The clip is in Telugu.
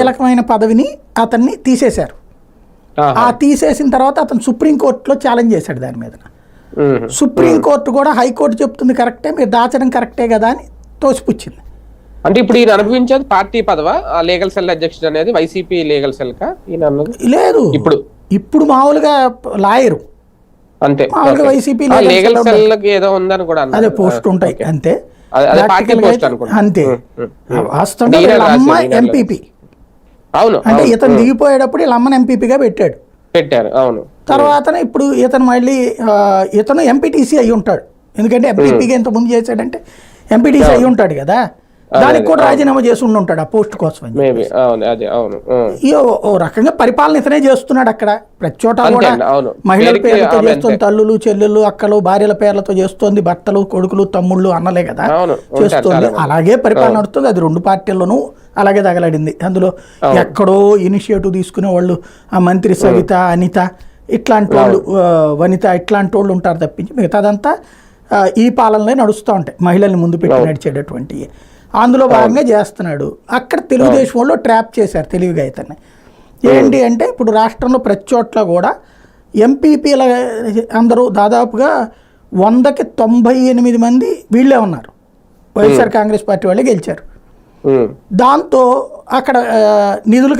కీలకమైన పదవిని అతన్ని తీసేశారు. ఆ తీసేసిన తర్వాత అతను సుప్రీంకోర్టులో ఛాలెంజ్ చేశాడు దాని మీద. సుప్రీంకోర్టు కూడా హైకోర్టు చెప్తుంది కరెక్టే, మీరు దాచడం కరెక్టే కదా అని తోసిపుచ్చింది. అంటే ఇప్పుడు ఈయన అనుభవించేది పార్టీ పదవా, లీగల్ సెల్ అధ్యక్షుడు అనేది వైసీపీ లీగల్ సెల్ కా ఈయన అన్నది? లేదు, ఇప్పుడు మామూలుగా లాయరు అంతే, మామూలుగా వైసీపీ లీగల్ సెల్ ఏదో ఉందని కూడా అదే పోస్ట్ ఉంటాయి అంతే. అంతే వాస్తవంగా అమ్మ ఎంపీపీ, అవును, అంటే ఇతను దిగిపోయేటప్పుడు వీళ్ళ అమ్మని ఎంపీపీగా పెట్టారు. అవును. తర్వాత ఇప్పుడు ఇతను మళ్ళీ ఇతను ఎంపీటీసీ అయి ఉంటాడు, ఎందుకంటే ఎంపీపీగా ఇంత ముందు చేశాడంటే ఎంపీటీసీ అయి ఉంటాడు కదా, దానికి కూడా రాజీనామా చేసి ఉంటాడు ఆ పోస్ట్ కోసం. ఓ రకంగా పరిపాలన ఇతనే చేస్తున్నాడు అక్కడ, ప్రతి చోట కూడా మహిళల పేర్లతో చేస్తుంది, తల్లులు చెల్లెళ్ళు అక్కలు భార్యల పేర్లతో చేస్తోంది, భర్తలు కొడుకులు తమ్ముళ్ళు అన్నలే కదా చేస్తోంది. అలాగే పరిపాలన నడుస్తుంది. అది రెండు పార్టీల్లోనూ అలాగే తగలడింది. అందులో ఎక్కడో ఇనిషియేటివ్ తీసుకునే వాళ్ళు ఆ మంత్రి సవిత, అనిత ఇట్లాంటి వాళ్ళు, వనిత ఇట్లాంటి వాళ్ళు ఉంటారు తప్పించి మిగతాదంతా ఈ పాలనలే నడుస్తూ ఉంటాయి, మహిళల్ని ముందు పెట్టి నడిచేటటువంటి. అందులో భాగంగా చేస్తున్నాడు. అక్కడ తెలుగుదేశం వాళ్ళు ట్రాప్ చేశారు తెలివిగా ఇతన్ని. ఏంటి అంటే ఇప్పుడు రాష్ట్రంలో ప్రతి చోట్ల కూడా ఎంపీపీల అందరూ దాదాపుగా 100కి 98 మంది వీళ్ళే ఉన్నారు, వైఎస్ఆర్ కాంగ్రెస్ పార్టీ వాళ్ళే గెలిచారు. దాంతో అక్కడ నిధులు